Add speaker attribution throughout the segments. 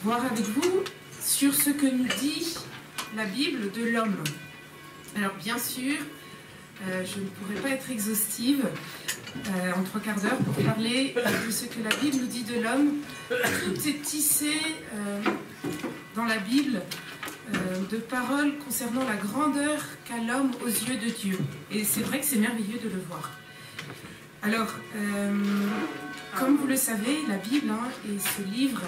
Speaker 1: voir avec vous sur ce que nous dit la Bible de l'homme. Alors bien sûr, je ne pourrais pas être exhaustive en 3 quarts d'heure pour parler de ce que la Bible nous dit de l'homme. Tout est tissé dans la Bible de paroles concernant la grandeur qu'a l'homme aux yeux de Dieu. Et c'est vrai que c'est merveilleux de le voir. Alors, comme vous le savez, la Bible est ce livre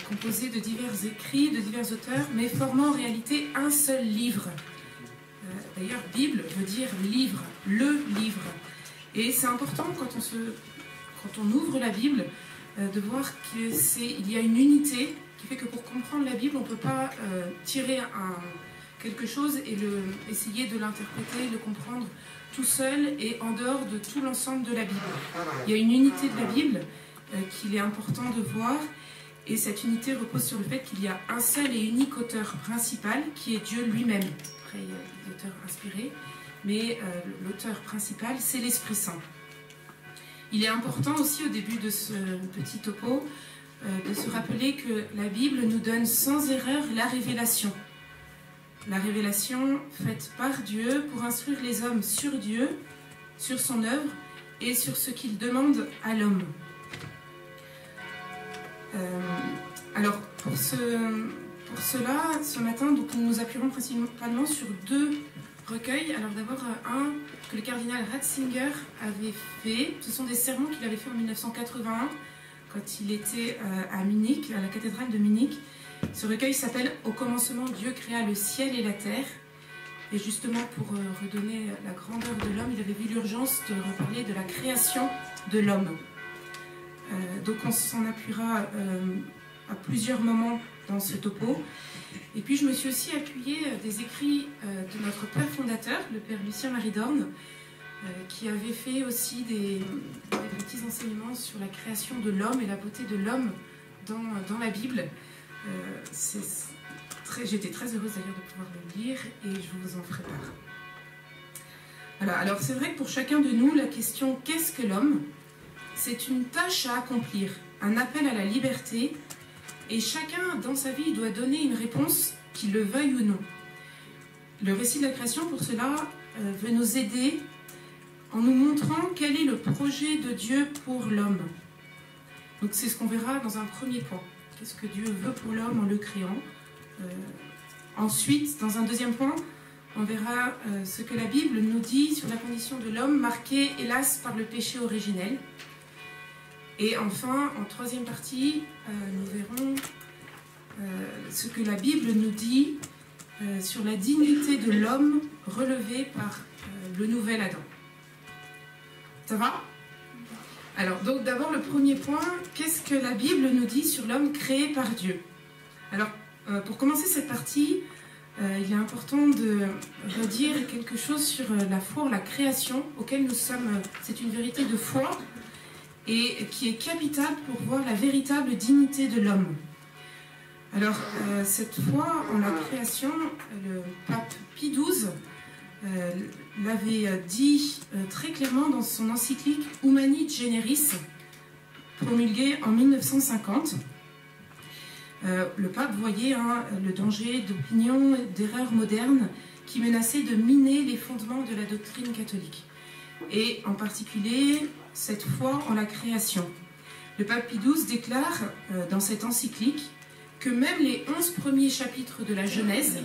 Speaker 1: composé de divers écrits, de divers auteurs, mais formant en réalité un seul livre. D'ailleurs, Bible veut dire livre, le livre. Et c'est important quand on ouvre la Bible de voir qu'il y a une unité qui fait que pour comprendre la Bible, on ne peut pas tirer quelque chose et essayer de l'interpréter, de le comprendre tout seul et en dehors de tout l'ensemble de la Bible. Il y a une unité de la Bible qu'il est important de voir, et cette unité repose sur le fait qu'il y a un seul et unique auteur principal qui est Dieu lui-même. Après, il y a des auteurs inspirés, mais l'auteur principal, c'est l'Esprit Saint. Il est important aussi au début de ce petit topo de se rappeler que la Bible nous donne sans erreur la révélation. La révélation faite par Dieu pour instruire les hommes sur Dieu, sur son œuvre et sur ce qu'il demande à l'homme. Alors, pour cela, ce matin, donc, nous nous appuierons principalement sur 2 recueils. Alors d'abord, un que le cardinal Ratzinger avait fait. Ce sont des sermons qu'il avait fait en 1981, quand il était à Munich, à la cathédrale de Munich. Ce recueil s'appelle « Au commencement, Dieu créa le ciel et la terre ». Et justement, pour redonner la grandeur de l'homme, il avait vu l'urgence de reparler de la création de l'homme. Donc on s'en appuiera à plusieurs moments dans ce topo. Et puis je me suis aussi appuyée des écrits de notre père fondateur, le père Lucien Marie Dorn, qui avait fait aussi des petits enseignements sur la création de l'homme et la beauté de l'homme dans la Bible. J'étais très heureuse d'ailleurs de pouvoir le lire et je vous en ferai part. Voilà, alors c'est vrai que pour chacun de nous, la question « Qu'est-ce que l'homme ?» c'est une tâche à accomplir, un appel à la liberté, et chacun dans sa vie doit donner une réponse, qu'il le veuille ou non. Le récit de la création, pour cela, veut nous aider en nous montrant quel est le projet de Dieu pour l'homme. Donc c'est ce qu'on verra dans un premier point. Qu'est-ce que Dieu veut pour l'homme en le créant. Ensuite, dans un deuxième point, on verra ce que la Bible nous dit sur la condition de l'homme marquée, hélas, par le péché originel. Et enfin, en troisième partie, nous verrons ce que la Bible nous dit sur la dignité de l'homme relevé par le nouvel Adam. Ça va ? Alors, donc d'abord le premier point, qu'est-ce que la Bible nous dit sur l'homme créé par Dieu ? Alors, pour commencer cette partie, il est important de redire quelque chose sur la foi, la création, auquel nous sommes, c'est une vérité de foi, et qui est capitale pour voir la véritable dignité de l'homme. Alors, cette foi en la création, le pape Pie XII l'avait dit très clairement dans son encyclique Humani Generis, promulguée en 1950. Le pape voyait le danger d'opinions, d'erreurs modernes qui menaçaient de miner les fondements de la doctrine catholique. Et en particulier, cette foi en la création. Le pape Pie XII déclare dans cette encyclique que même les 11 premiers chapitres de la Genèse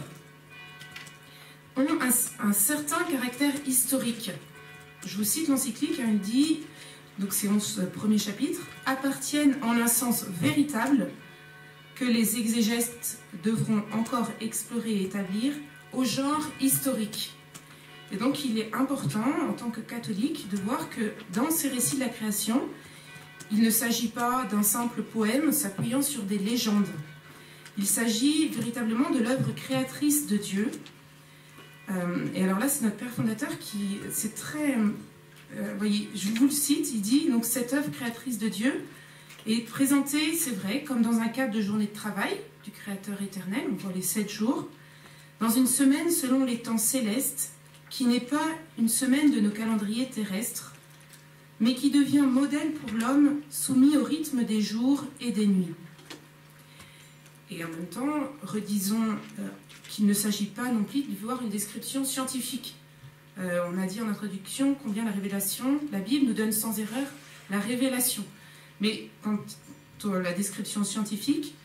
Speaker 1: ont un certain caractère historique. Je vous cite l'encyclique, il dit, donc ces 11 premiers chapitres, appartiennent en un sens véritable que les exégètes devront encore explorer et établir au genre historique. Et donc il est important, en tant que catholique, de voir que dans ces récits de la création, il ne s'agit pas d'un simple poème s'appuyant sur des légendes. Il s'agit véritablement de l'œuvre créatrice de Dieu. Et alors là, c'est notre père fondateur qui... C'est très... voyez, je vous le cite, il dit, donc cette œuvre créatrice de Dieu est présentée, c'est vrai, comme dans un cadre de journée de travail du Créateur éternel, on voit les 7 jours, dans une semaine selon les temps célestes, qui n'est pas une semaine de nos calendriers terrestres, mais qui devient modèle pour l'homme soumis au rythme des jours et des nuits. Et en même temps, redisons qu'il ne s'agit pas non plus de voir une description scientifique. On a dit en introduction combien la révélation, la Bible nous donne sans erreur la révélation. Mais quand la description scientifique,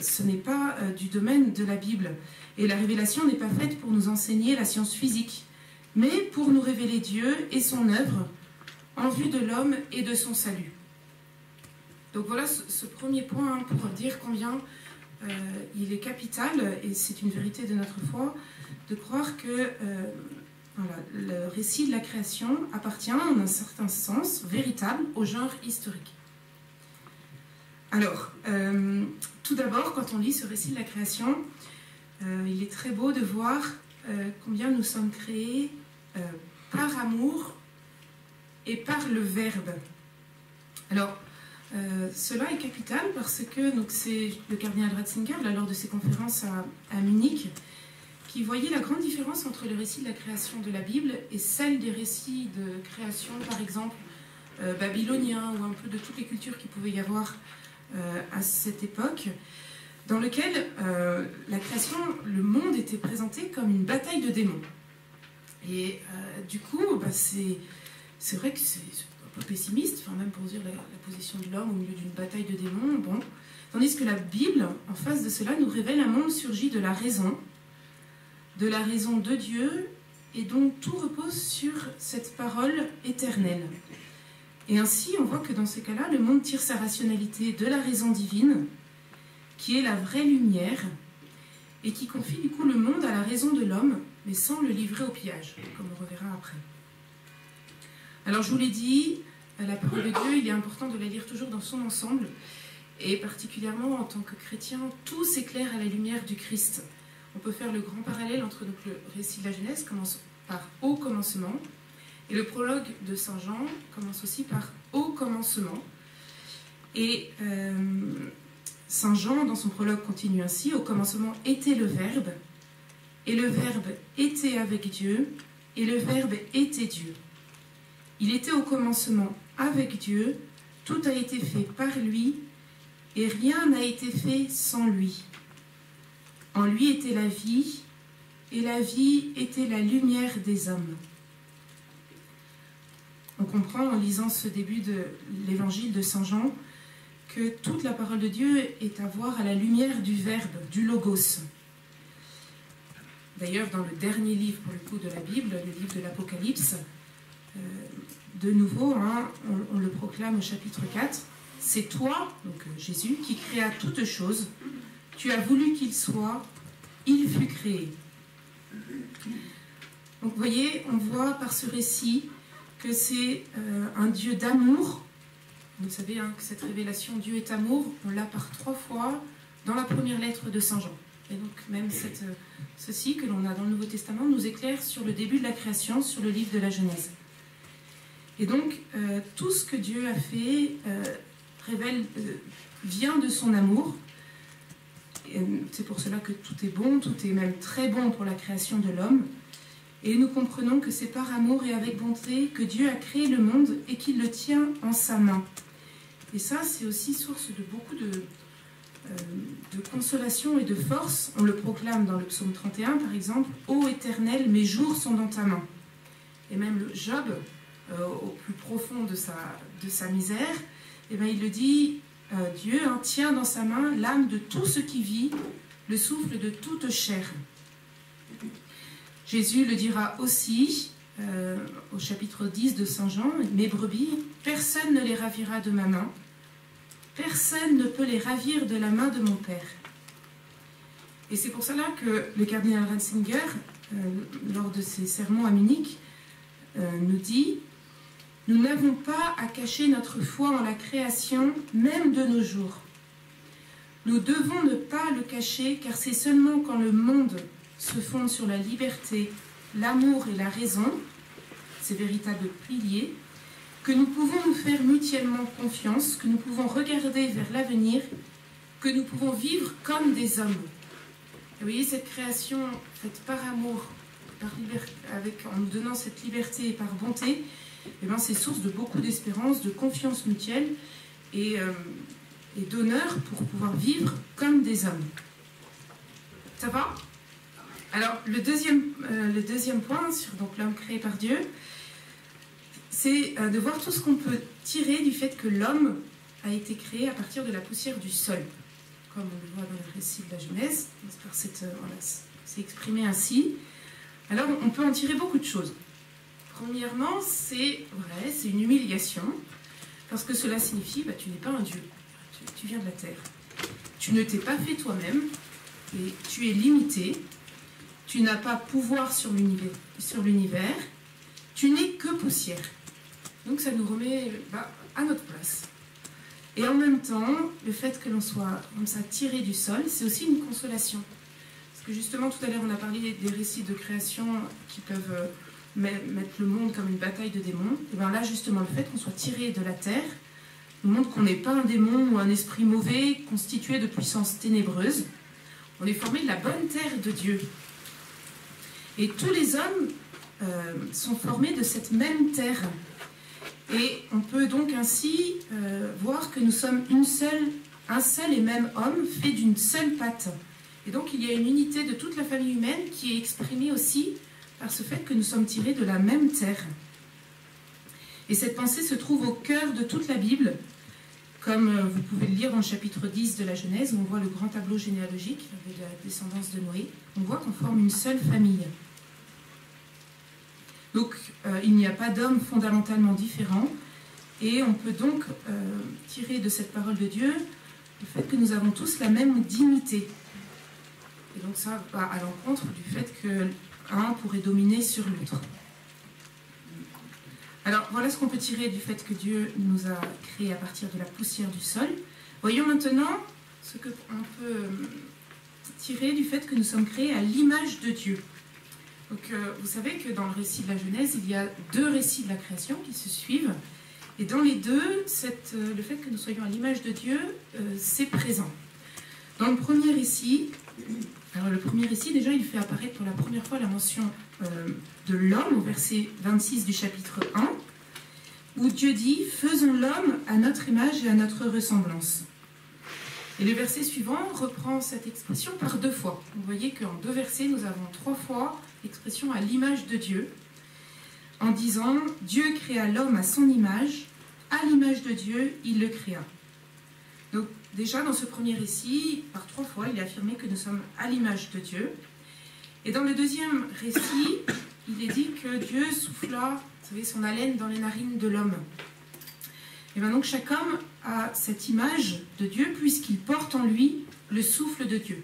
Speaker 1: ce n'est pas du domaine de la Bible. Et la révélation n'est pas faite pour nous enseigner la science physique, mais pour nous révéler Dieu et son œuvre en vue de l'homme et de son salut. Donc voilà ce premier point pour dire combien il est capital, et c'est une vérité de notre foi, de croire que voilà, le récit de la création appartient en un certain sens véritable au genre historique. Alors, tout d'abord, quand on lit ce récit de la création, il est très beau de voir combien nous sommes créés par amour et par le Verbe. Alors, cela est capital parce que c'est le cardinal Ratzinger, lors de ses conférences à Munich, qui voyait la grande différence entre le récit de la création de la Bible et celle des récits de création, par exemple, babyloniens ou un peu de toutes les cultures qu'il pouvait y avoir à cette époque, dans lequel la création, le monde était présenté comme une bataille de démons. Et du coup, c'est vrai que c'est un peu pessimiste, enfin même pour dire la position de l'homme au milieu d'une bataille de démons, bon. Tandis que la Bible, en face de cela, nous révèle un monde surgi de la raison de Dieu, et dont tout repose sur cette parole éternelle. Et ainsi, on voit que dans ces cas-là, le monde tire sa rationalité de la raison divine, qui est la vraie lumière, et qui confie du coup le monde à la raison de l'homme, mais sans le livrer au pillage, comme on reverra après. Alors je vous l'ai dit, la parole de Dieu, il est important de la lire toujours dans son ensemble, et particulièrement en tant que chrétien, tout s'éclaire à la lumière du Christ. On peut faire le grand parallèle entre donc, le récit de la Genèse, commence par « au commencement », et le prologue de Saint Jean commence aussi par « au commencement ». Et Saint Jean, dans son prologue, continue ainsi « Au commencement était le Verbe, et le Verbe était avec Dieu, et le Verbe était Dieu. Il était au commencement avec Dieu, tout a été fait par lui, et rien n'a été fait sans lui. En lui était la vie, et la vie était la lumière des hommes. » On comprend en lisant ce début de l'évangile de Saint Jean que toute la parole de Dieu est à voir à la lumière du Verbe, du Logos. D'ailleurs, dans le dernier livre, pour le coup, de la Bible, le livre de l'Apocalypse, de nouveau, on le proclame au chapitre 4, « C'est toi, donc Jésus, qui créa toutes choses. Tu as voulu qu'il soit, il fut créé. » Donc vous voyez, on voit par ce récit que c'est un Dieu d'amour. Vous savez que cette révélation, Dieu est amour, on l'a par 3 fois dans la première lettre de Saint Jean. Et donc même ceci que l'on a dans le Nouveau Testament nous éclaire sur le début de la création, sur le livre de la Genèse. Et donc tout ce que Dieu a fait vient de son amour. C'est pour cela que tout est bon, tout est même très bon pour la création de l'homme. Et nous comprenons que c'est par amour et avec bonté que Dieu a créé le monde et qu'il le tient en sa main. Et ça, c'est aussi source de beaucoup de consolation et de force. On le proclame dans le psaume 31, par exemple, « Ô Éternel, mes jours sont dans ta main ». Et même le Job, au plus profond de sa misère, eh bien, il le dit, Dieu tient dans sa main l'âme de tout ce qui vit, le souffle de toute chair. Jésus le dira aussi au chapitre 10 de Saint Jean, « Mes brebis, personne ne les ravira de ma main, personne ne peut les ravir de la main de mon Père. » Et c'est pour cela que le cardinal Ratzinger, lors de ses sermons à Munich, nous dit « Nous n'avons pas à cacher notre foi en la création, même de nos jours. Nous devons ne pas le cacher, car c'est seulement quand le monde se fonde sur la liberté, l'amour et la raison, ces véritables piliers, que nous pouvons nous faire mutuellement confiance, que nous pouvons regarder vers l'avenir, que nous pouvons vivre comme des hommes. » Et vous voyez, cette création faite par amour, en nous donnant cette liberté et par bonté, eh bien, c'est source de beaucoup d'espérance, de confiance mutuelle. Et et d'honneur pour pouvoir vivre comme des hommes. Ça va? Alors, le deuxième point sur donc, l'homme créé par Dieu, c'est de voir tout ce qu'on peut tirer du fait que l'homme a été créé à partir de la poussière du sol. Comme on le voit dans le récit de la Genèse, c'est exprimé ainsi. Alors, on peut en tirer beaucoup de choses. Premièrement, c'est une humiliation, parce que cela signifie tu n'es pas un Dieu, tu viens de la terre. Tu ne t'es pas fait toi-même, et tu es limité, tu n'as pas pouvoir sur l'univers, tu n'es que poussière. Donc ça nous remet à notre place. Et en même temps, le fait que l'on soit comme ça tiré du sol, c'est aussi une consolation. Parce que justement, tout à l'heure, on a parlé des récits de création qui peuvent mettre le monde comme une bataille de démons. Et bien là, justement, le fait qu'on soit tiré de la terre nous montre qu'on n'est pas un démon ou un esprit mauvais constitué de puissances ténébreuses. On est formé de la bonne terre de Dieu. Et tous les hommes sont formés de cette même terre. Et on peut donc ainsi voir que nous sommes un seul et même homme fait d'une seule patte. Et donc il y a une unité de toute la famille humaine qui est exprimée aussi par ce fait que nous sommes tirés de la même terre. Et cette pensée se trouve au cœur de toute la Bible, comme vous pouvez le lire dans le chapitre 10 de la Genèse, où on voit le grand tableau généalogique avec la descendance de Noé. On voit qu'on forme une seule famille. Donc, il n'y a pas d'homme fondamentalement différent, et on peut donc tirer de cette parole de Dieu le fait que nous avons tous la même dignité. Et donc ça va à l'encontre du fait qu'un pourrait dominer sur l'autre. Alors, voilà ce qu'on peut tirer du fait que Dieu nous a créés à partir de la poussière du sol. Voyons maintenant ce qu'on peut tirer du fait que nous sommes créés à l'image de Dieu. Donc, vous savez que dans le récit de la Genèse, il y a deux récits de la création qui se suivent. Et dans les deux, le fait que nous soyons à l'image de Dieu, c'est présent. Dans le premier récit, déjà, il fait apparaître pour la première fois la mention de l'homme au verset 26 du chapitre 1, où Dieu dit « Faisons l'homme à notre image et à notre ressemblance ». Et le verset suivant reprend cette expression par deux fois. Vous voyez qu'en deux versets, nous avons trois fois l'expression « à l'image de Dieu », en disant « Dieu créa l'homme à son image, à l'image de Dieu, il le créa ». Donc déjà, dans ce premier récit, par trois fois, il est affirmé que nous sommes à l'image de Dieu. Et dans le deuxième récit, il est dit que Dieu souffla, vous savez, son haleine dans les narines de l'homme. Et bien donc chaque homme a cette image de Dieu puisqu'il porte en lui le souffle de Dieu.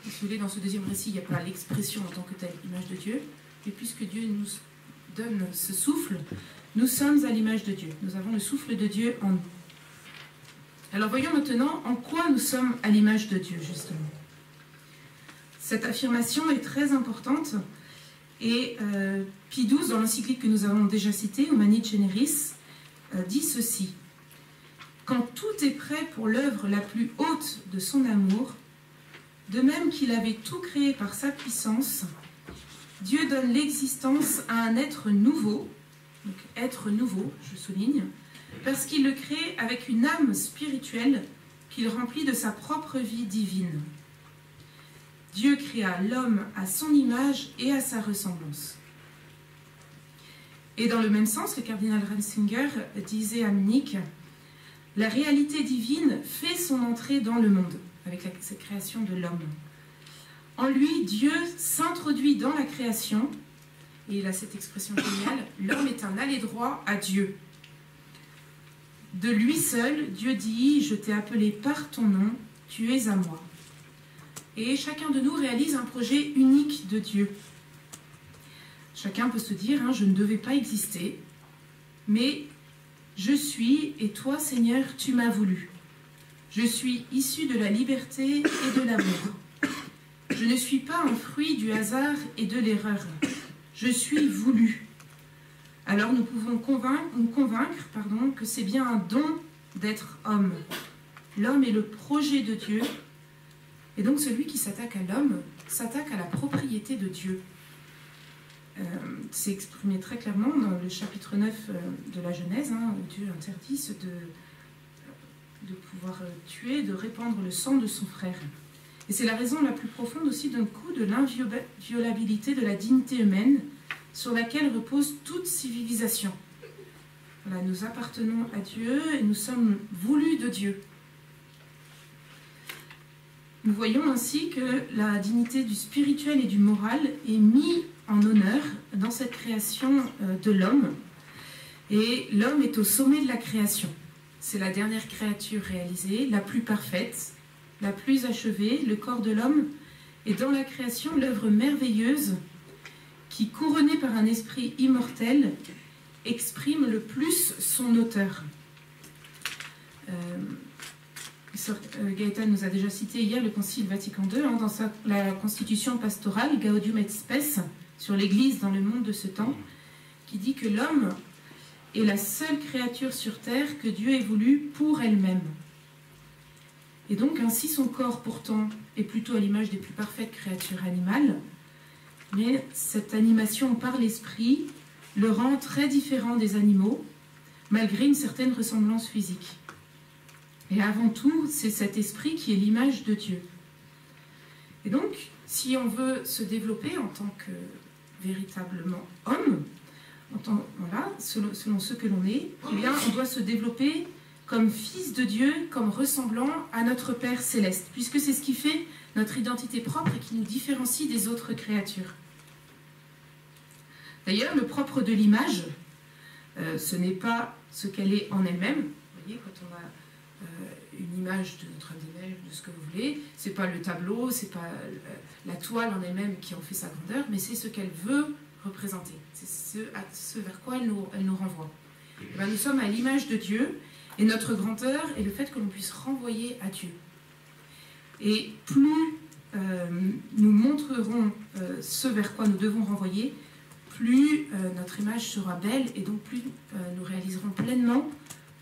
Speaker 1: Vous savez, dans ce deuxième récit, il n'y a pas l'expression en tant que telle, image de Dieu, mais puisque Dieu nous donne ce souffle, nous sommes à l'image de Dieu. Nous avons le souffle de Dieu en nous. Alors voyons maintenant en quoi nous sommes à l'image de Dieu, justement. Cette affirmation est très importante et Pie XII, dans l'encyclique que nous avons déjà citée, Humani Generis, dit ceci. « Quand tout est prêt pour l'œuvre la plus haute de son amour, de même qu'il avait tout créé par sa puissance, Dieu donne l'existence à un être nouveau, donc être nouveau, je souligne, parce qu'il le crée avec une âme spirituelle qu'il remplit de sa propre vie divine. Dieu créa l'homme à son image et à sa ressemblance. » Et dans le même sens, le cardinal Ratzinger disait à Munich, « La réalité divine fait son entrée dans le monde, avec cette création de l'homme. En lui, Dieu s'introduit dans la création, et il a cette expression géniale, l'homme est un aller-droit à Dieu. De lui seul, Dieu dit, je t'ai appelé par ton nom, tu es à moi. » Et chacun de nous réalise un projet unique de Dieu. Chacun peut se dire, je ne devais pas exister, mais je suis, et toi, Seigneur, tu m'as voulu. Je suis issu de la liberté et de l'amour. Je ne suis pas un fruit du hasard et de l'erreur. Je suis voulu. Alors nous pouvons nous convaincre que c'est bien un don d'être homme. L'homme est le projet de Dieu, et donc celui qui s'attaque à l'homme s'attaque à la propriété de Dieu. C'est exprimé très clairement dans le chapitre 9 de la Genèse, où Dieu interdit de pouvoir tuer, de répandre le sang de son frère. Et c'est la raison la plus profonde aussi d'un coup de l'inviolabilité de la dignité humaine sur laquelle repose toute civilisation. Voilà, nous appartenons à Dieu et nous sommes voulus de Dieu. Nous voyons ainsi que la dignité du spirituel et du moral est mise en honneur dans cette création de l'homme. Et l'homme est au sommet de la création. C'est la dernière créature réalisée, la plus parfaite, la plus achevée. Le corps de l'homme est dans la création l'œuvre merveilleuse qui, couronnée par un esprit immortel, exprime le plus son auteur. Gaëtan nous a déjà cité hier le Concile Vatican II, dans la constitution pastorale Gaudium et Spes sur l'Église dans le monde de ce temps, qui dit que l'homme est la seule créature sur terre que Dieu ait voulu pour elle-même. Et donc ainsi son corps pourtant est plutôt à l'image des plus parfaites créatures animales, mais cette animation par l'esprit le rend très différent des animaux, malgré une certaine ressemblance physique. Et avant tout, c'est cet esprit qui est l'image de Dieu. Et donc, si on veut se développer en tant que véritablement homme, voilà, selon ce que l'on est, eh bien, on doit se développer comme fils de Dieu, comme ressemblant à notre Père céleste, puisque c'est ce qui fait notre identité propre et qui nous différencie des autres créatures. D'ailleurs, le propre de l'image, ce n'est pas ce qu'elle est en elle-même. Vous voyez, quand on a une image de notre Dame, de ce que vous voulez, c'est pas le tableau, c'est pas la toile en elle-même qui en fait sa grandeur, mais c'est ce qu'elle veut représenter. C'est ce vers quoi elle nous renvoie. Et bien, nous sommes à l'image de Dieu, et notre grandeur est le fait que l'on puisse renvoyer à Dieu. Et plus nous montrerons ce vers quoi nous devons renvoyer, plus notre image sera belle, et donc plus nous réaliserons pleinement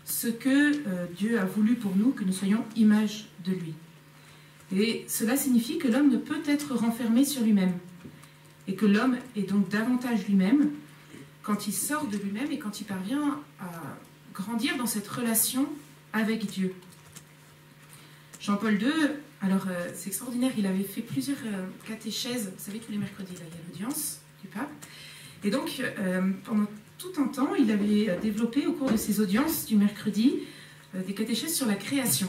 Speaker 1: ce que Dieu a voulu pour nous, que nous soyons image de lui. Et cela signifie que l'homme ne peut être renfermé sur lui-même, et que l'homme est donc davantage lui-même quand il sort de lui-même et quand il parvient à grandir dans cette relation avec Dieu. Jean-Paul II, alors c'est extraordinaire, il avait fait plusieurs catéchèses, vous savez, tous les mercredis, là, il y a l'audience du pape, et donc pendant tout un temps, il avait développé au cours de ses audiences du mercredi des catéchèses sur la création.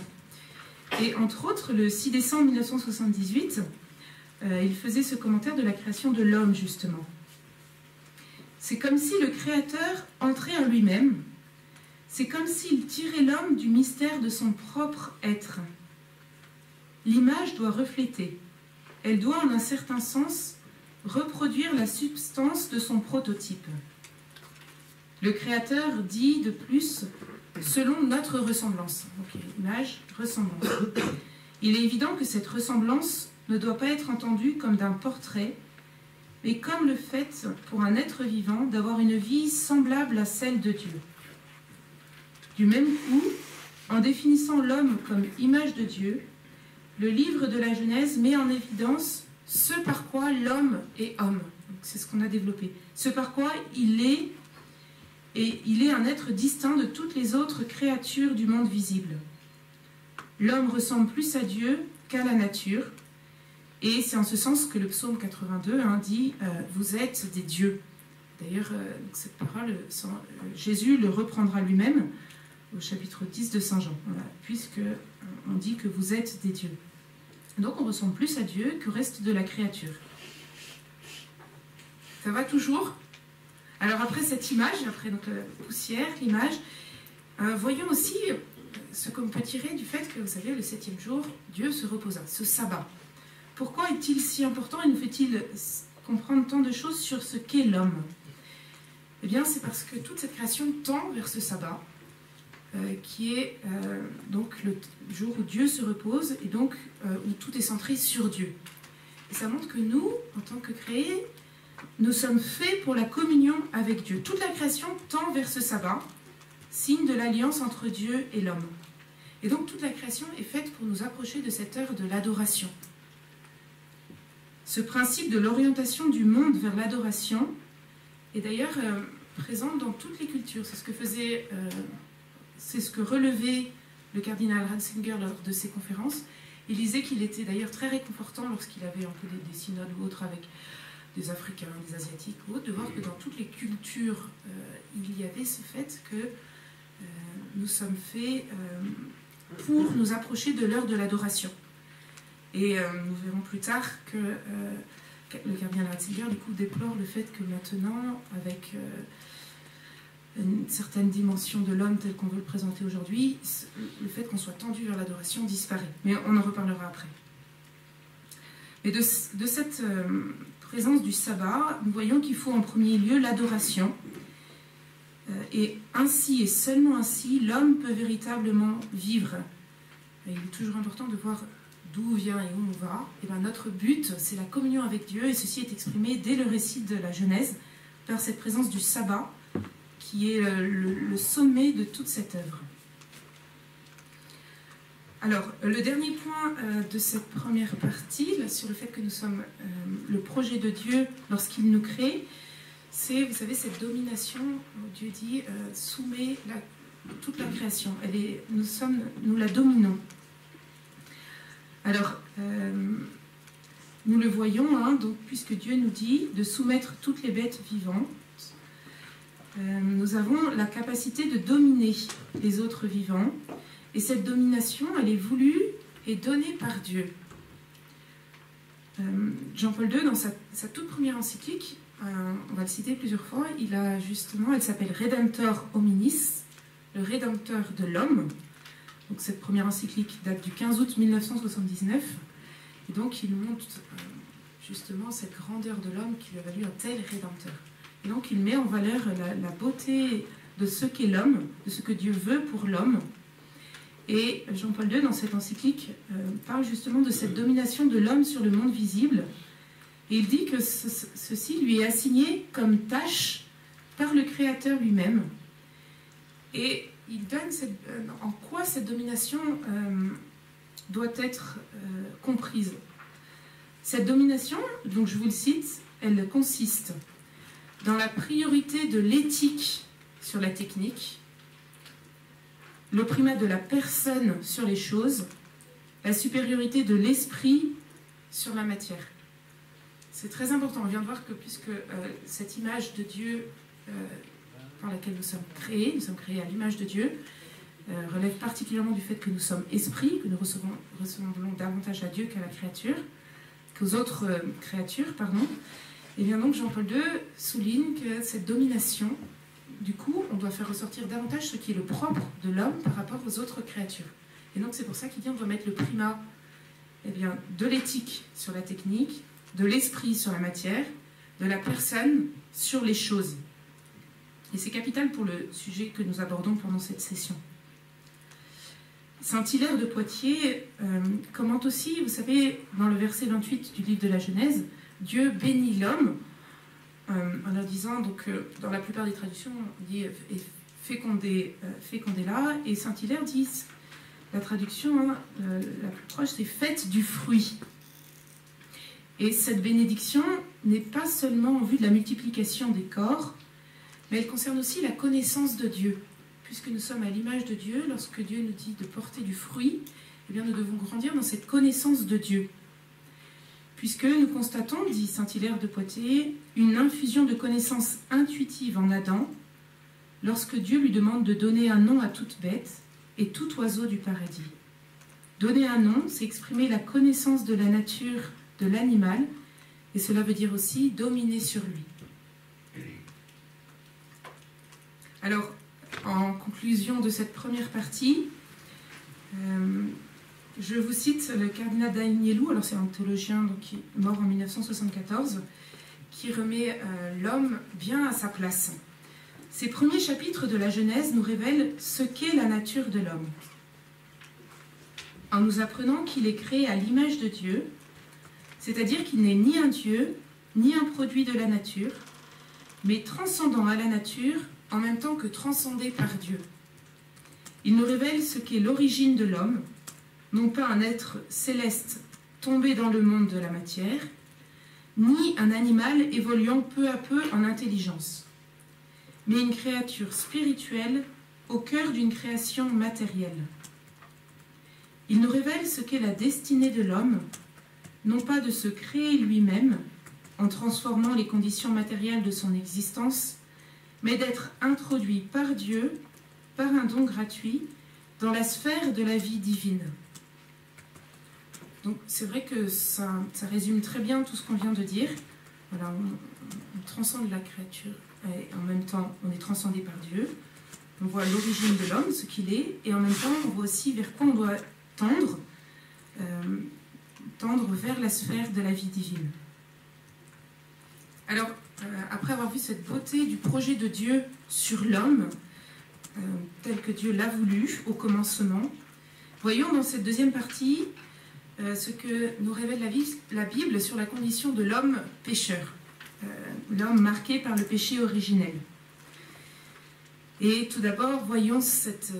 Speaker 1: Et entre autres, le 6 décembre 1978, il faisait ce commentaire de la création de l'homme, justement. C'est comme si le Créateur entrait en lui-même. C'est comme s'il tirait l'homme du mystère de son propre être. L'image doit refléter. Elle doit, en un certain sens, reproduire la substance de son prototype. Le Créateur dit de plus, selon notre ressemblance. Donc, image, ressemblance. Il est évident que cette ressemblance ne doit pas être entendue comme d'un portrait, mais comme le fait pour un être vivant d'avoir une vie semblable à celle de Dieu. Du même coup, en définissant l'homme comme image de Dieu, le livre de la Genèse met en évidence ce par quoi l'homme est homme. C'est ce qu'on a développé. Ce par quoi il est, et il est un être distinct de toutes les autres créatures du monde visible. L'homme ressemble plus à Dieu qu'à la nature, et c'est en ce sens que le psaume 82 dit « Vous êtes des dieux ». D'ailleurs, cette parole, Jésus le reprendra lui-même au chapitre 10 de Saint Jean, voilà, puisqu'on dit que vous êtes des dieux. Donc on ressemble plus à Dieu qu'au reste de la créature. Ça va toujours ? Alors après cette image, après donc la poussière, l'image, voyons aussi ce qu'on peut tirer du fait que, vous savez, le 7e jour, Dieu se reposa, ce sabbat. Pourquoi est-il si important et nous fait-il comprendre tant de choses sur ce qu'est l'homme? Eh bien, c'est parce que toute cette création tend vers ce sabbat, qui est donc le jour où Dieu se repose et donc où tout est centré sur Dieu. Et ça montre que nous, en tant que créés, nous sommes faits pour la communion avec Dieu. Toute la création tend vers ce sabbat, signe de l'alliance entre Dieu et l'homme. Et donc toute la création est faite pour nous approcher de cette heure de l'adoration. Ce principe de l'orientation du monde vers l'adoration est d'ailleurs présent dans toutes les cultures. C'est ce que relevait le cardinal Ratzinger lors de ses conférences. Il disait qu'il était d'ailleurs très réconfortant lorsqu'il avait un peu des synodes ou autres avec des Africains, des Asiatiques ou autres, de voir que dans toutes les cultures, il y avait ce fait que nous sommes faits pour nous approcher de l'heure de l'adoration. Et nous verrons plus tard que le cardinal Ratzinger du coup déplore le fait que maintenant, avec une certaine dimension de l'homme tel qu'on veut le présenter aujourd'hui, le fait qu'on soit tendu vers l'adoration disparaît. Mais on en reparlera après. Mais de cette présence du sabbat, nous voyons qu'il faut en premier lieu l'adoration. Et ainsi, et seulement ainsi, l'homme peut véritablement vivre. Et il est toujours important de voir d'où on vient et où on va. Et bien, notre but, c'est la communion avec Dieu, et ceci est exprimé dès le récit de la Genèse, par cette présence du sabbat, qui est le sommet de toute cette œuvre. Alors, le dernier point de cette première partie, là, sur le fait que nous sommes le projet de Dieu lorsqu'il nous crée, c'est, vous savez, cette domination, Dieu dit, soumet toute la création. Nous la dominons. Alors, nous le voyons, hein, donc, puisque Dieu nous dit de soumettre toutes les bêtes vivantes, nous avons la capacité de dominer les autres vivants, et cette domination, elle est voulue et donnée par Dieu. Jean-Paul II, dans sa toute première encyclique, on va le citer plusieurs fois, elle s'appelle Redemptor Hominis, le Rédempteur de l'homme. Donc cette première encyclique date du 15 août 1979, et donc il nous montre justement cette grandeur de l'homme qui lui a valu un tel Rédempteur. Et donc il met en valeur la beauté de ce qu'est l'homme, de ce que Dieu veut pour l'homme. Et Jean-Paul II, dans cette encyclique, parle justement de cette domination de l'homme sur le monde visible. Et il dit que ceci lui est assigné comme tâche par le Créateur lui-même. Et il donne en quoi cette domination doit être comprise. Cette domination, donc je vous le cite, elle consiste dans la priorité de l'éthique sur la technique, le primat de la personne sur les choses, la supériorité de l'esprit sur la matière. C'est très important. On vient de voir que puisque cette image de Dieu par laquelle nous sommes créés à l'image de Dieu, relève particulièrement du fait que nous sommes esprits, que nous ressemblons davantage à Dieu qu'à la créature, qu'aux autres créatures, pardon. Et bien donc Jean-Paul II souligne que cette domination, du coup, on doit faire ressortir davantage ce qui est le propre de l'homme par rapport aux autres créatures. Et donc c'est pour ça qu'il dit qu'on doit mettre le primat de l'éthique sur la technique, de l'esprit sur la matière, de la personne sur les choses. Et c'est capital pour le sujet que nous abordons pendant cette session. Saint Hilaire de Poitiers commente aussi, vous savez, dans le verset 28 du livre de la Genèse, Dieu bénit l'homme, en leur disant, donc dans la plupart des traductions, on dit fécondez-la, et Saint Hilaire dit, la traduction la plus proche, c'est faites du fruit. Et cette bénédiction n'est pas seulement en vue de la multiplication des corps, mais elle concerne aussi la connaissance de Dieu. Puisque nous sommes à l'image de Dieu, lorsque Dieu nous dit de porter du fruit, eh bien nous devons grandir dans cette connaissance de Dieu. Puisque nous constatons, dit Saint Hilaire de Poitiers, une infusion de connaissance intuitive en Adam, lorsque Dieu lui demande de donner un nom à toute bête et tout oiseau du paradis. Donner un nom, c'est exprimer la connaissance de la nature de l'animal, et cela veut dire aussi dominer sur lui. Alors, en conclusion de cette première partie, je vous cite le cardinal d'Agnelou, alors c'est un théologien donc, qui est mort en 1974, qui remet l'homme bien à sa place. Ces premiers chapitres de la Genèse nous révèlent ce qu'est la nature de l'homme. En nous apprenant qu'il est créé à l'image de Dieu, c'est-à-dire qu'il n'est ni un Dieu, ni un produit de la nature, mais transcendant à la nature, en même temps que transcendé par Dieu. Il nous révèle ce qu'est l'origine de l'homme, non pas un être céleste tombé dans le monde de la matière, ni un animal évoluant peu à peu en intelligence, mais une créature spirituelle au cœur d'une création matérielle. Il nous révèle ce qu'est la destinée de l'homme, non pas de se créer lui-même en transformant les conditions matérielles de son existence, mais d'être introduit par Dieu, par un don gratuit, dans la sphère de la vie divine. Donc c'est vrai que ça résume très bien tout ce qu'on vient de dire. Voilà, on transcende la créature et en même temps on est transcendé par Dieu. On voit l'origine de l'homme, ce qu'il est, et en même temps on voit aussi vers quoi on doit tendre, tendre vers la sphère de la vie divine. Alors, après avoir vu cette beauté du projet de Dieu sur l'homme, tel que Dieu l'a voulu au commencement, voyons dans cette deuxième partie ce que nous révèle la Bible sur la condition de l'homme pécheur, l'homme marqué par le péché originel. Et tout d'abord, voyons cette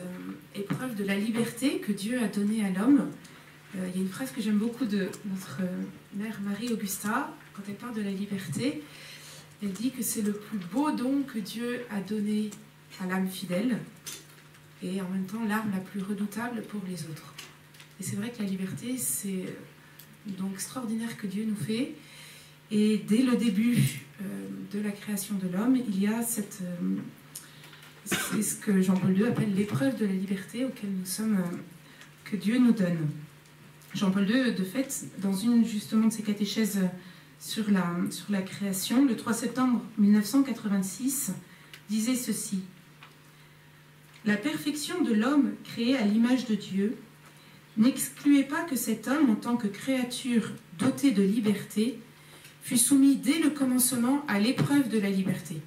Speaker 1: épreuve de la liberté que Dieu a donnée à l'homme. Il y a une phrase que j'aime beaucoup de notre mère Marie-Augusta, quand elle parle de la liberté. Elle dit que c'est le plus beau don que Dieu a donné à l'âme fidèle et en même temps l'arme la plus redoutable pour les autres. Et c'est vrai que la liberté, c'est donc extraordinaire que Dieu nous fait. Et dès le début de la création de l'homme, il y a cette... c'est ce que Jean-Paul II appelle l'épreuve de la liberté auquel nous sommes, que Dieu nous donne. Jean-Paul II, de fait, dans une justement de ses catéchèses sur la création, le 3 septembre 1986, disait ceci. « La perfection de l'homme créé à l'image de Dieu n'excluait pas que cet homme, en tant que créature dotée de liberté, fut soumis dès le commencement à l'épreuve de la liberté.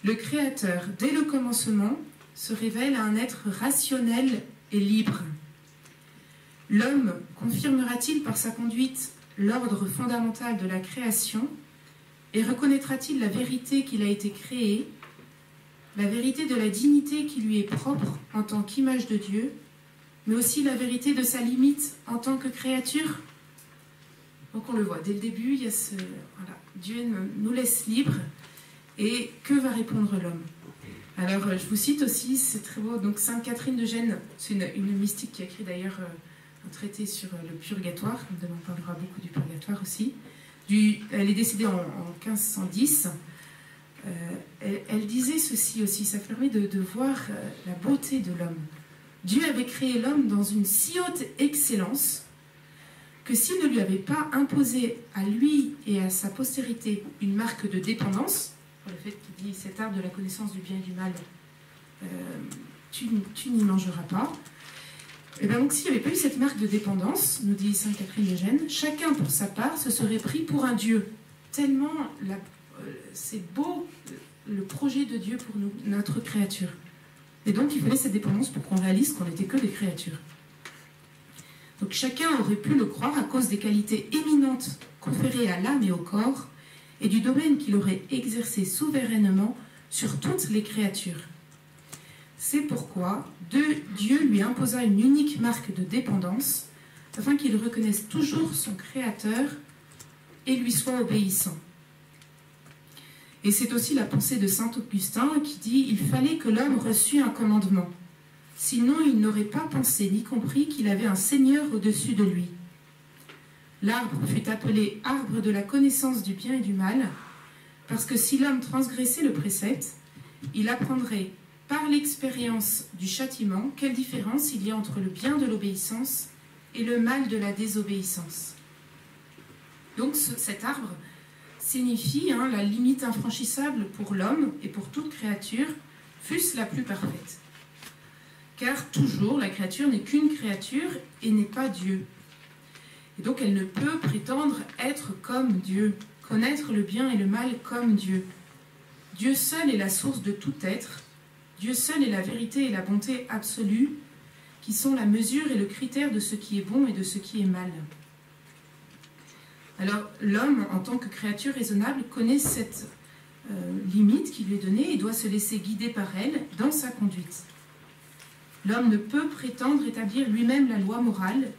Speaker 1: Le Créateur, dès le commencement, se révèle à un être rationnel et libre. L'homme confirmera-t-il par sa conduite l'ordre fondamental de la création et reconnaîtra-t-il la vérité qu'il a été créé, la vérité de la dignité qui lui est propre en tant qu'image de Dieu, mais aussi la vérité de sa limite en tant que créature ?» Donc on le voit, dès le début, il y a ce... Voilà, Dieu nous laisse libres. Et que va répondre l'homme? Alors, je vous cite aussi, c'est très beau, donc Sainte Catherine de Gênes, c'est une mystique qui a écrit d'ailleurs un traité sur le purgatoire, on parlera beaucoup du purgatoire aussi. Elle est décédée en 1510. Elle disait ceci aussi, ça permet de voir la beauté de l'homme. Dieu avait créé l'homme dans une si haute excellence que s'il ne lui avait pas imposé à lui et à sa postérité une marque de dépendance, pour le fait qu'il dit cet arbre de la connaissance du bien et du mal, tu n'y mangeras pas. Et bien donc s'il n'y avait pas eu cette marque de dépendance, nous dit Sainte Catherine de Gênes, chacun pour sa part se serait pris pour un Dieu. Tellement c'est beau le projet de Dieu pour nous, notre créature. Et donc il fallait cette dépendance pour qu'on réalise qu'on n'était que des créatures. Donc chacun aurait pu le croire à cause des qualités éminentes conférées à l'âme et au corps, et du domaine qu'il aurait exercé souverainement sur toutes les créatures. C'est pourquoi Dieu lui imposa une unique marque de dépendance, afin qu'il reconnaisse toujours son Créateur et lui soit obéissant. Et c'est aussi la pensée de saint Augustin qui dit « Il fallait que l'homme reçût un commandement, sinon il n'aurait pas pensé ni compris qu'il avait un Seigneur au-dessus de lui. » L'arbre fut appelé arbre de la connaissance du bien et du mal, parce que si l'homme transgressait le précepte, il apprendrait par l'expérience du châtiment quelle différence il y a entre le bien de l'obéissance et le mal de la désobéissance. Donc cet arbre signifie la limite infranchissable pour l'homme et pour toute créature, fût-ce la plus parfaite. Car toujours la créature n'est qu'une créature et n'est pas Dieu. Et donc elle ne peut prétendre être comme Dieu, connaître le bien et le mal comme Dieu. Dieu seul est la source de tout être, Dieu seul est la vérité et la bonté absolue, qui sont la mesure et le critère de ce qui est bon et de ce qui est mal. Alors l'homme, en tant que créature raisonnable, connaît cette limite qui lui est donnée et doit se laisser guider par elle dans sa conduite. L'homme ne peut prétendre établir lui-même la loi morale,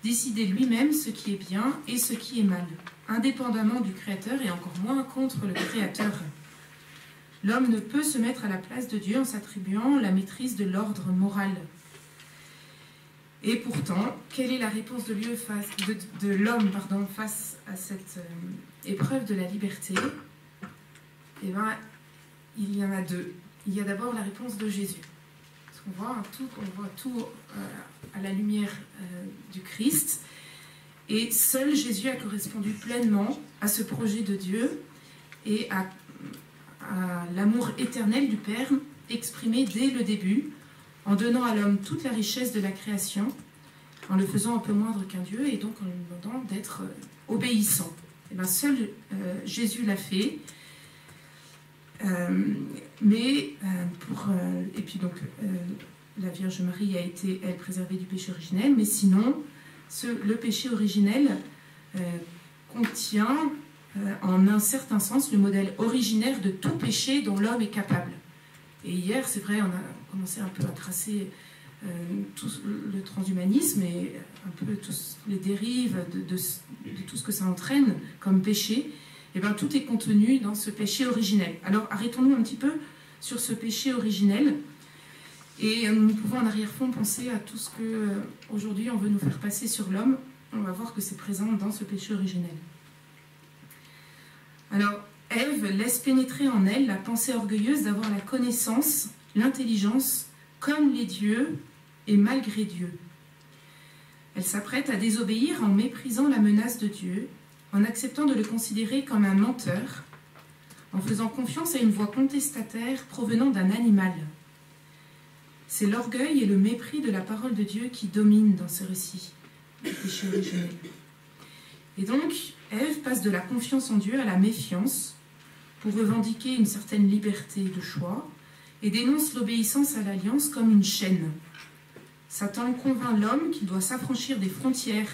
Speaker 1: décider lui-même ce qui est bien et ce qui est mal, indépendamment du Créateur et encore moins contre le Créateur. L'homme ne peut se mettre à la place de Dieu en s'attribuant la maîtrise de l'ordre moral. Et pourtant, quelle est la réponse de l'homme face à cette épreuve de la liberté? Eh bien, il y en a deux. Il y a d'abord la réponse de Jésus. Parce qu'on voit tout à la lumière du Christ. Et seul Jésus a correspondu pleinement à ce projet de Dieu et à l'amour éternel du Père exprimé dès le début, en donnant à l'homme toute la richesse de la création, en le faisant un peu moindre qu'un Dieu, et donc en lui demandant d'être obéissant. Et bien seul Jésus l'a fait. Et puis donc la Vierge Marie a été, elle, préservée du péché originel, mais sinon, le péché originel contient, en un certain sens, le modèle originaire de tout péché dont l'homme est capable. Et hier, c'est vrai, on a commencé un peu à tracer tout le transhumanisme et un peu toutes les dérives de tout ce que ça entraîne comme péché. Et bien, tout est contenu dans ce péché originel. Alors, arrêtons-nous un petit peu sur ce péché originel. Et nous pouvons en arrière-fond penser à tout ce que aujourd'hui on veut nous faire passer sur l'homme. On va voir que c'est présent dans ce péché originel. Alors, Ève laisse pénétrer en elle la pensée orgueilleuse d'avoir la connaissance, l'intelligence, comme les dieux et malgré Dieu. Elle s'apprête à désobéir en méprisant la menace de Dieu, en acceptant de le considérer comme un menteur, en faisant confiance à une voix contestataire provenant d'un animal. C'est l'orgueil et le mépris de la parole de Dieu qui dominent dans ce récit du péché originel. Et donc, Ève passe de la confiance en Dieu à la méfiance pour revendiquer une certaine liberté de choix et dénonce l'obéissance à l'alliance comme une chaîne. Satan convainc l'homme qu'il doit s'affranchir des frontières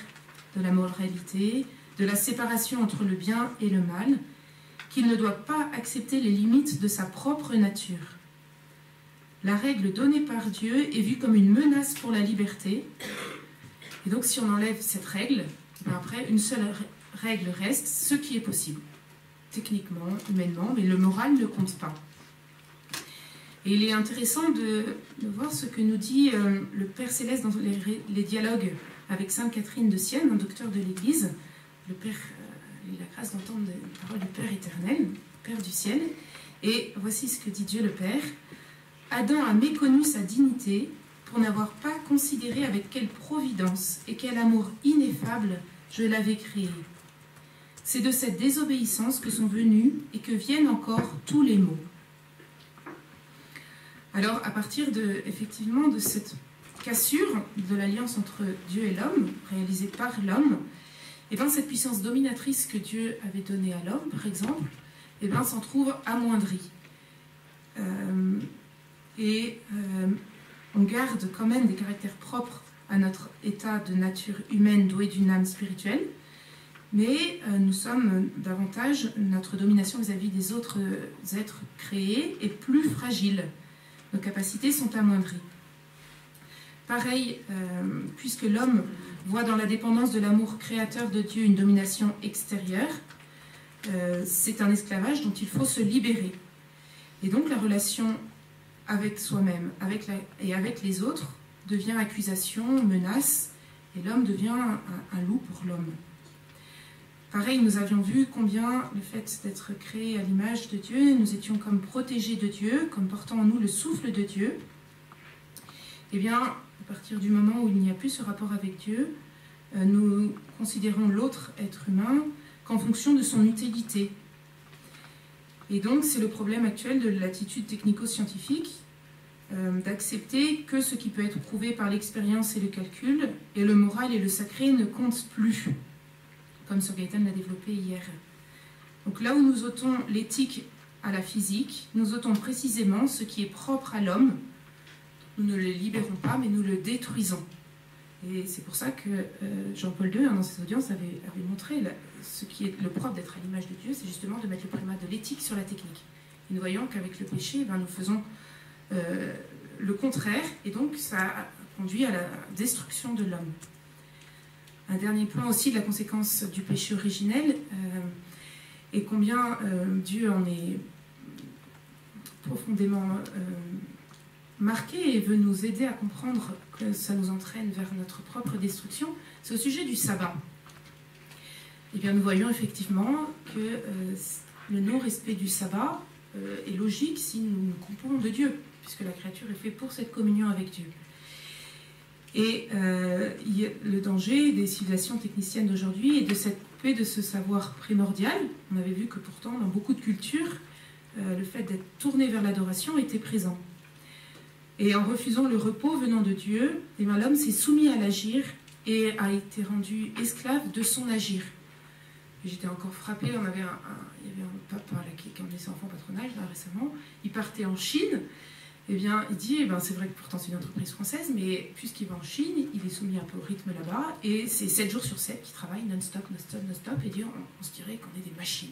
Speaker 1: de la moralité, de la séparation entre le bien et le mal, qu'il ne doit pas accepter les limites de sa propre nature. La règle donnée par Dieu est vue comme une menace pour la liberté. Et donc, si on enlève cette règle, après, une seule règle reste, ce qui est possible. Techniquement, humainement, mais le moral ne compte pas. Et il est intéressant de voir ce que nous dit le Père Céleste dans les dialogues avec Sainte Catherine de Sienne, un docteur de l'Église. Le Père a eu la grâce d'entendre les paroles du Père éternel, Père du ciel. Et voici ce que dit Dieu le Père. Adam a méconnu sa dignité pour n'avoir pas considéré avec quelle providence et quel amour ineffable je l'avais créé. C'est de cette désobéissance que sont venus et que viennent encore tous les maux. Alors, à partir effectivement de cette cassure de l'alliance entre Dieu et l'homme, réalisée par l'homme, et bien cette puissance dominatrice que Dieu avait donnée à l'homme, par exemple, et bien s'en trouve amoindrie. On garde quand même des caractères propres à notre état de nature humaine douée d'une âme spirituelle, mais nous sommes davantage, notre domination vis-à-vis des autres êtres créés est plus fragile. Nos capacités sont amoindries. Pareil, puisque l'homme voit dans la dépendance de l'amour créateur de Dieu une domination extérieure, c'est un esclavage dont il faut se libérer. Et donc la relation avec soi-même et avec les autres devient accusation, menace, et l'homme devient un loup pour l'homme. Pareil, nous avions vu combien le fait d'être créé à l'image de Dieu, nous étions comme protégés de Dieu, comme portant en nous le souffle de Dieu. Eh bien, à partir du moment où il n'y a plus ce rapport avec Dieu, nous considérons l'autre être humain qu'en fonction de son utilité. Et donc, c'est le problème actuel de l'attitude technico-scientifique, d'accepter que ce qui peut être prouvé par l'expérience et le calcul, et le moral et le sacré ne comptent plus, comme Sir Gaëtan l'a développé hier. Donc là où nous ôtons l'éthique à la physique, nous ôtons précisément ce qui est propre à l'homme. Nous ne le libérons pas, mais nous le détruisons. Et c'est pour ça que Jean-Paul II, dans ses audiences, avait montré ce qui est le propre d'être à l'image de Dieu, c'est justement de mettre le primat de l'éthique sur la technique. Et nous voyons qu'avec le péché, nous faisons le contraire, et donc ça conduit à la destruction de l'homme. Un dernier point aussi de la conséquence du péché originel, et combien Dieu en est profondément marquer et veut nous aider à comprendre que ça nous entraîne vers notre propre destruction, c'est au sujet du sabbat. Eh bien, nous voyons effectivement que le non-respect du sabbat est logique si nous nous coupons de Dieu, puisque la créature est faite pour cette communion avec Dieu. Et le danger des civilisations techniciennes d'aujourd'hui est de cette paix de ce savoir primordial. On avait vu que pourtant, dans beaucoup de cultures, le fait d'être tourné vers l'adoration était présent. Et en refusant le repos venant de Dieu, eh bien, l'homme s'est soumis à l'agir et a été rendu esclave de son agir. J'étais encore frappée, il y avait un papa là, qui emmenait ses enfants au patronage là, récemment, il partait en Chine. Eh bien, il dit, c'est vrai que pourtant c'est une entreprise française, mais puisqu'il va en Chine, il est soumis un peu au rythme là-bas, et c'est 7 jours sur 7 qu'il travaille non-stop, et dit, on se dirait qu'on est des machines.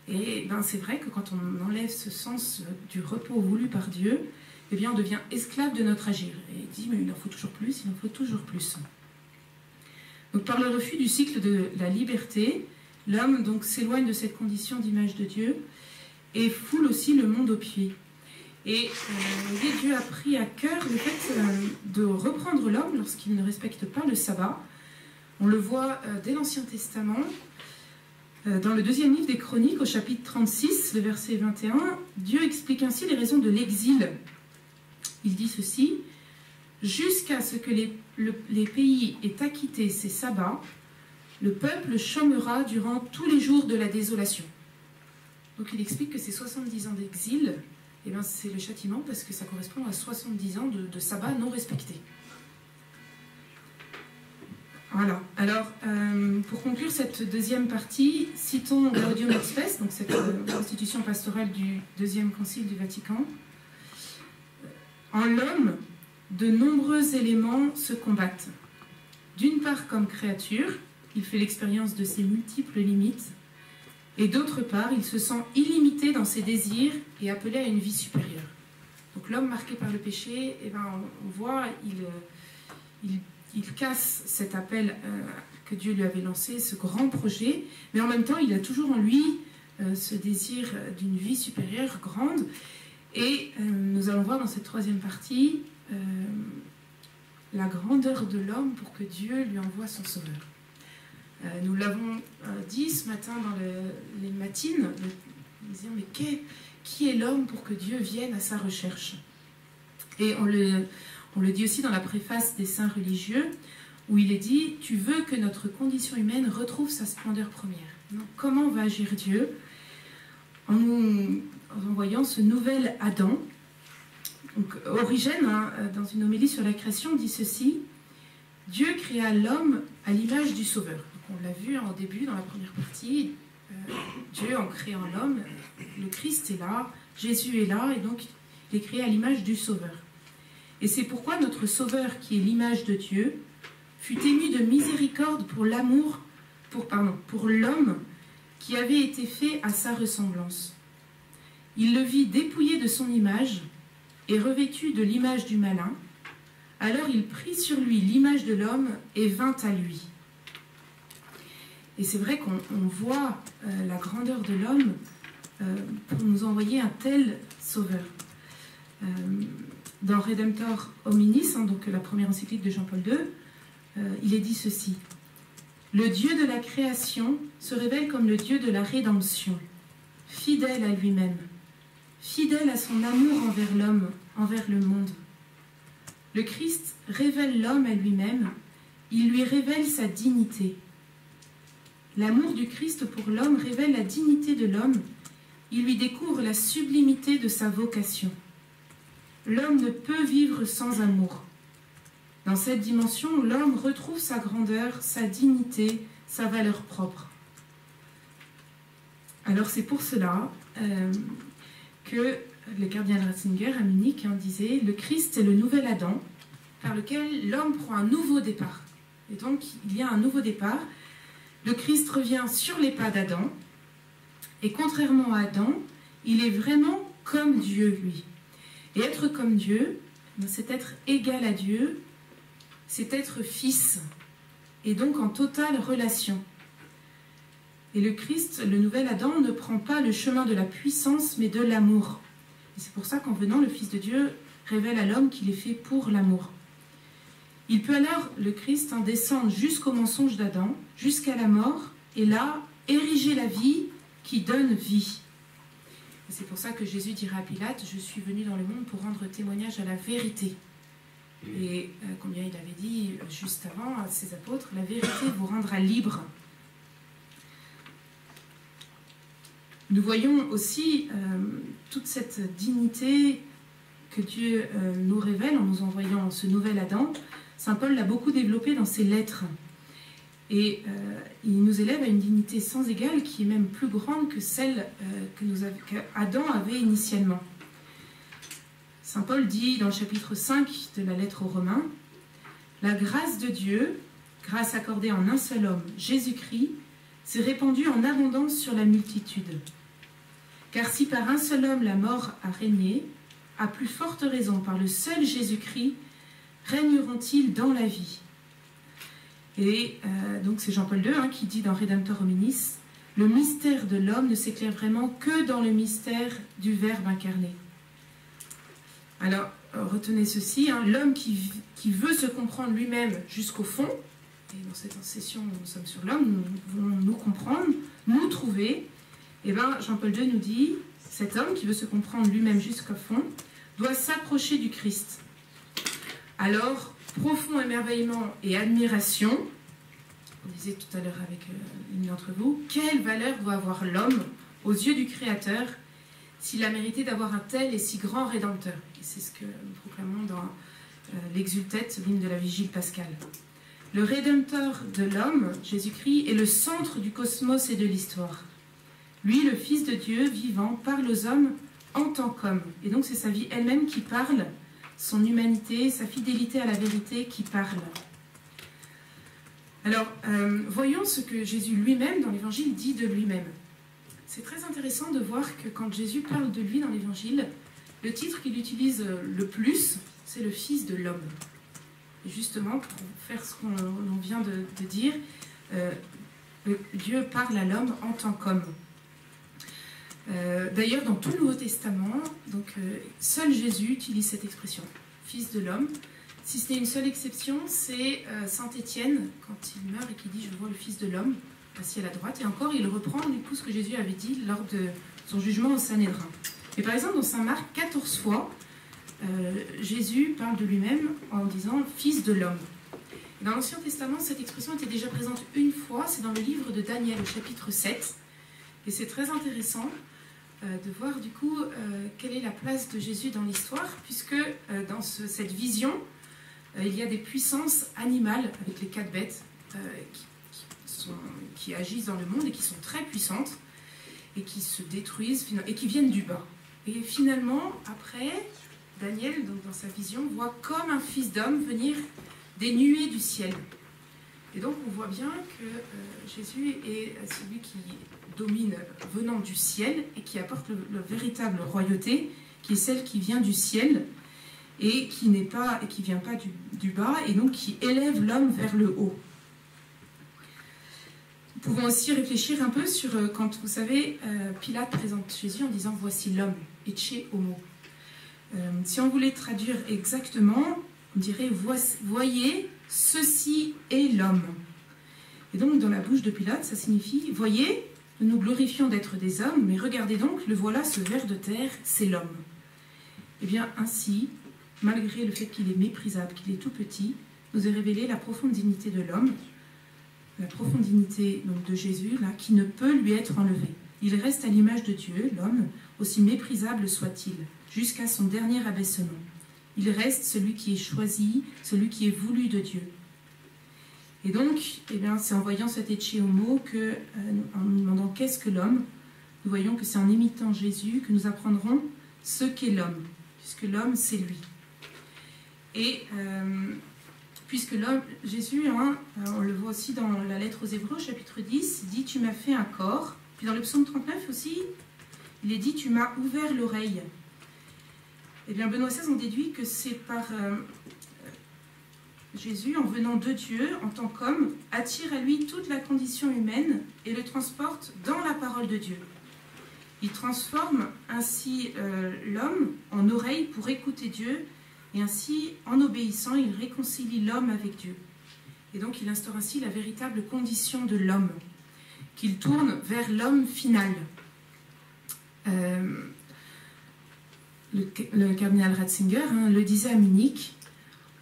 Speaker 1: Et c'est vrai que quand on enlève ce sens du repos voulu par Dieu, eh bien, on devient esclave de notre agir. Et il dit, mais il en faut toujours plus, il en faut toujours plus. Donc, par le refus du cycle de la liberté, l'homme donc s'éloigne de cette condition d'image de Dieu et foule aussi le monde aux pieds. Et Dieu a pris à cœur le fait de reprendre l'homme lorsqu'il ne respecte pas le sabbat. On le voit dès l'Ancien Testament, dans le 2e livre des Chroniques, au chapitre 36, le verset 21, Dieu explique ainsi les raisons de l'exil. Il dit ceci, « Jusqu'à ce que les pays aient acquitté ses sabbats, le peuple chômera durant tous les jours de la désolation. » Donc il explique que ces 70 ans d'exil, c'est le châtiment parce que ça correspond à 70 ans de sabbat non respecté. Voilà. Alors, pour conclure cette deuxième partie, citons Gaudium et Spes, donc cette institution pastorale du deuxième concile du Vatican. En l'homme, de nombreux éléments se combattent. D'une part, comme créature, il fait l'expérience de ses multiples limites, et d'autre part, il se sent illimité dans ses désirs et appelé à une vie supérieure. Donc l'homme marqué par le péché, on voit, il casse cet appel que Dieu lui avait lancé, ce grand projet, mais en même temps, il a toujours en lui ce désir d'une vie supérieure, grande. Et nous allons voir dans cette troisième partie la grandeur de l'homme pour que Dieu lui envoie son sauveur. Nous l'avons dit ce matin dans les matines, nous disions, mais qui est l'homme pour que Dieu vienne à sa recherche? Et on le dit aussi dans la préface des saints religieux, où il est dit, tu veux que notre condition humaine retrouve sa splendeur première. Donc, comment va agir Dieu? En nous envoyant ce nouvel Adam. Donc, Origène, dans une homélie sur la création, dit ceci, Dieu créa l'homme à l'image du Sauveur. Donc, on l'a vu en début, dans la première partie, Dieu en créant l'homme, le Christ est là, Jésus est là, et donc il est créé à l'image du Sauveur. Et c'est pourquoi notre Sauveur, qui est l'image de Dieu, fut ému de miséricorde pour l'amour, pour l'homme qui avait été fait à sa ressemblance. Il le vit dépouillé de son image et revêtu de l'image du malin. Alors il prit sur lui l'image de l'homme et vint à lui. Et c'est vrai qu'on voit la grandeur de l'homme pour nous envoyer un tel sauveur. Dans Redemptor Hominis, donc la première encyclique de Jean-Paul II, il est dit ceci. Le Dieu de la création se révèle comme le Dieu de la rédemption, fidèle à lui-même, fidèle à son amour envers l'homme, envers le monde. Le Christ révèle l'homme à lui-même, il lui révèle sa dignité. L'amour du Christ pour l'homme révèle la dignité de l'homme, il lui découvre la sublimité de sa vocation. L'homme ne peut vivre sans amour. Dans cette dimension, l'homme retrouve sa grandeur, sa dignité, sa valeur propre. Alors c'est pour cela que le cardinal Ratzinger à Munich disait « Le Christ est le nouvel Adam par lequel l'homme prend un nouveau départ. » Et donc il y a un nouveau départ. Le Christ revient sur les pas d'Adam et contrairement à Adam, il est vraiment comme Dieu, lui. Et être comme Dieu, c'est être égal à Dieu, c'est être fils, et donc en totale relation. Et le Christ, le nouvel Adam, ne prend pas le chemin de la puissance, mais de l'amour. Et c'est pour ça qu'en venant, le Fils de Dieu révèle à l'homme qu'il est fait pour l'amour. Il peut alors, le Christ, descendre jusqu'au mensonge d'Adam, jusqu'à la mort, et là, ériger la vie qui donne vie. Et c'est pour ça que Jésus dira à Pilate, « Je suis venu dans le monde pour rendre témoignage à la vérité. » Et combien il avait dit juste avant à ses apôtres, « La vérité vous rendra libre. » Nous voyons aussi toute cette dignité que Dieu nous révèle en nous envoyant ce nouvel Adam. Saint Paul l'a beaucoup développé dans ses lettres. Et il nous élève à une dignité sans égale qui est même plus grande que celle qu'Adam avait initialement. Saint Paul dit dans le chapitre 5 de la lettre aux Romains, « La grâce de Dieu, grâce accordée en un seul homme, Jésus-Christ, s'est répandue en abondance sur la multitude. Car si par un seul homme la mort a régné, à plus forte raison par le seul Jésus-Christ, régneront-ils dans la vie ?» Et donc c'est Jean-Paul II qui dit dans Redemptor Hominis, « Le mystère de l'homme ne s'éclaire vraiment que dans le mystère du Verbe incarné. » Alors, retenez ceci, l'homme qui veut se comprendre lui-même jusqu'au fond, et dans cette session nous sommes sur l'homme, nous voulons nous comprendre, nous trouver, et bien Jean-Paul II nous dit, cet homme qui veut se comprendre lui-même jusqu'au fond, doit s'approcher du Christ. Alors, profond émerveillement et admiration, on disait tout à l'heure avec l'une d'entre vous, quelle valeur doit avoir l'homme aux yeux du Créateur s'il a mérité d'avoir un tel et si grand Rédempteur. Et c'est ce que nous proclamons dans l'Exultète, l'hymne de la Vigile pascale. Le Rédempteur de l'homme, Jésus-Christ, est le centre du cosmos et de l'histoire. Lui, le Fils de Dieu, vivant, parle aux hommes en tant qu'homme. Et donc c'est sa vie elle-même qui parle, son humanité, sa fidélité à la vérité qui parle. Alors, voyons ce que Jésus lui-même, dans l'Évangile, dit de lui-même. C'est très intéressant de voir que quand Jésus parle de lui dans l'Évangile, le titre qu'il utilise le plus, c'est le Fils de l'homme. Et justement, pour faire ce qu'on vient de dire, Dieu parle à l'homme en tant qu'homme. D'ailleurs, dans tout le Nouveau Testament, seul Jésus utilise cette expression, Fils de l'homme. Si ce n'est une seule exception, c'est Saint Étienne, quand il meurt et qu'il dit « Je vois le Fils de l'homme », assis à la droite. Et encore, il reprend du coup ce que Jésus avait dit lors de son jugement au Sanhédrin. Et par exemple, dans Saint Marc, 14 fois, Jésus parle de lui-même en disant « Fils de l'homme ». Dans l'Ancien Testament, cette expression était déjà présente une fois, c'est dans le livre de Daniel, au chapitre 7. Et c'est très intéressant de voir du coup quelle est la place de Jésus dans l'histoire, puisque dans cette vision, il y a des puissances animales avec les 4 bêtes qui agissent dans le monde et qui sont très puissantes et qui se détruisent et qui viennent du bas. Et finalement, après, Daniel, donc dans sa vision, voit comme un fils d'homme venir des nuées du ciel. Et donc on voit bien que Jésus est celui qui domine venant du ciel et qui apporte le véritable royauté, qui est celle qui vient du ciel et qui vient pas du bas, et donc qui élève l'homme vers le haut. Nous pouvons aussi réfléchir un peu sur quand, vous savez, Pilate présente Jésus en disant « Voici l'homme, ecce homo ». Si on voulait traduire exactement, on dirait « Voyez, ceci est l'homme ». Et donc, dans la bouche de Pilate, ça signifie « Voyez, nous nous glorifions d'être des hommes, mais regardez donc, le voilà, ce ver de terre, c'est l'homme. » Eh bien, ainsi, malgré le fait qu'il est méprisable, qu'il est tout petit, nous est révélé la profonde dignité de l'homme, la profonde dignité donc, de Jésus, là, qui ne peut lui être enlevée. Il reste à l'image de Dieu, l'homme, aussi méprisable soit-il, jusqu'à son dernier abaissement. Il reste celui qui est choisi, celui qui est voulu de Dieu. Et donc, eh bien, c'est en voyant cet ecce homo que, en nous demandant qu'est-ce que l'homme, nous voyons que c'est en imitant Jésus que nous apprendrons ce qu'est l'homme, puisque l'homme, c'est lui. Et puisque l'homme, Jésus, on le voit aussi dans la lettre aux Hébreux, chapitre 10, il dit « Tu m'as fait un corps ». Puis dans le psaume 39 aussi, il est dit « Tu m'as ouvert l'oreille ». Eh bien, Benoît XVI, on déduit que c'est par Jésus, en venant de Dieu, en tant qu'homme, attire à lui toute la condition humaine et le transporte dans la parole de Dieu. Il transforme ainsi l'homme en oreille pour écouter Dieu Et ainsi, en obéissant, il réconcilie l'homme avec Dieu. Et donc il instaure ainsi la véritable condition de l'homme, qu'il tourne vers l'homme final. Le cardinal Ratzinger le disait à Munich,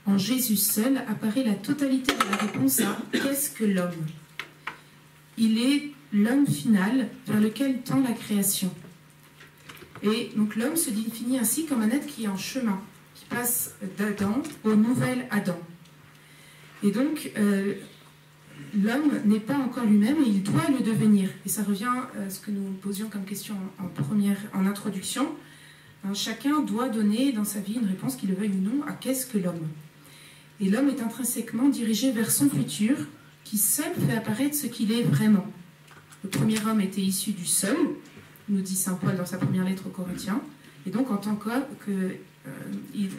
Speaker 1: en Jésus seul apparaît la totalité de la réponse à « qu'est-ce que l'homme ?» Il est l'homme final vers lequel tend la création. Et donc l'homme se définit ainsi comme un être qui est en chemin, qui passe d'Adam au nouvel Adam. Et donc l'homme n'est pas encore lui-même et il doit le devenir. Et ça revient à ce que nous posions comme question en introduction. Chacun doit donner dans sa vie une réponse, qu'il le veuille ou non, à qu'est-ce que l'homme. Et l'homme est intrinsèquement dirigé vers son futur, qui seul fait apparaître ce qu'il est vraiment. Le premier homme était issu du sol, nous dit saint Paul dans sa première lettre aux Corinthiens, et donc en tant qu'homme,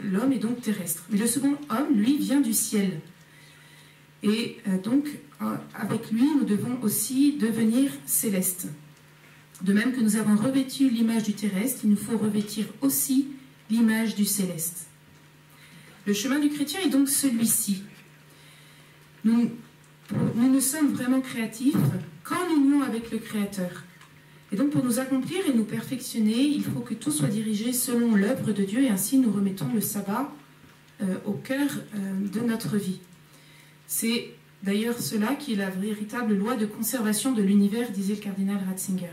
Speaker 1: l'homme est donc terrestre. Mais le second homme, lui, vient du ciel. Et donc, avec lui, nous devons aussi devenir célestes. De même que nous avons revêtu l'image du terrestre, il nous faut revêtir aussi l'image du céleste. Le chemin du chrétien est donc celui-ci. Nous ne sommes vraiment créatifs qu'en union avec le Créateur. Et donc pour nous accomplir et nous perfectionner, il faut que tout soit dirigé selon l'œuvre de Dieu et ainsi nous remettons le sabbat au cœur de notre vie. C'est d'ailleurs cela qui est la véritable loi de conservation de l'univers, disait le cardinal Ratzinger.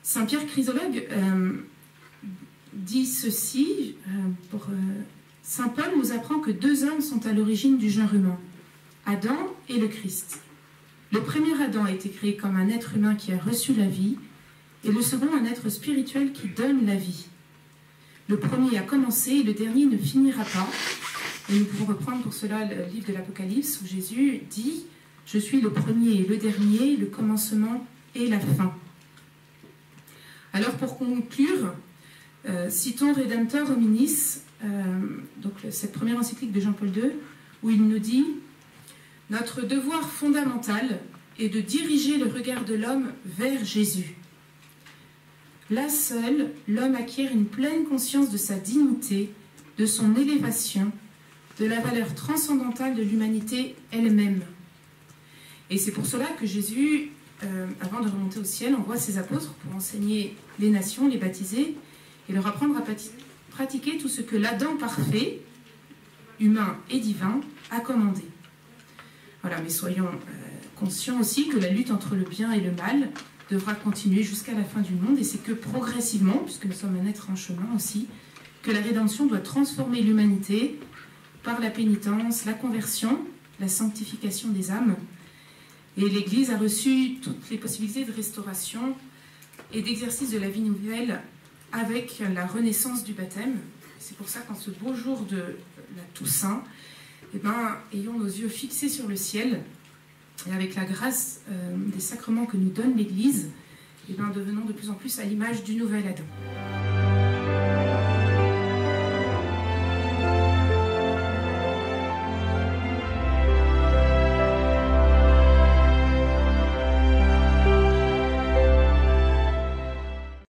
Speaker 1: Saint Pierre Chrysologue dit ceci, Saint Paul nous apprend que deux hommes sont à l'origine du genre humain, Adam et le Christ. Le premier Adam a été créé comme un être humain qui a reçu la vie, et le second un être spirituel qui donne la vie. Le premier a commencé et le dernier ne finira pas. Et nous pouvons reprendre pour cela le livre de l'Apocalypse où Jésus dit « Je suis le premier et le dernier, le commencement et la fin ». Alors pour conclure, citons Redemptor Hominis, donc cette première encyclique de Jean-Paul II, où il nous dit « Notre devoir fondamental est de diriger le regard de l'homme vers Jésus. Là seul, l'homme acquiert une pleine conscience de sa dignité, de son élévation, de la valeur transcendantale de l'humanité elle-même. » Et c'est pour cela que Jésus, avant de remonter au ciel, envoie ses apôtres pour enseigner les nations, les baptiser, et leur apprendre à pratiquer tout ce que l'Adam parfait, humain et divin, a commandé. Voilà, mais soyons conscients aussi que la lutte entre le bien et le mal devra continuer jusqu'à la fin du monde, et c'est que progressivement, puisque nous sommes un être en chemin aussi, que la rédemption doit transformer l'humanité par la pénitence, la conversion, la sanctification des âmes. Et l'Église a reçu toutes les possibilités de restauration et d'exercice de la vie nouvelle avec la renaissance du baptême. C'est pour ça qu'en ce beau jour de la Toussaint, ayons nos yeux fixés sur le ciel et avec la grâce des sacrements que nous donne l'Église, devenons de plus en plus à l'image du nouvel Adam.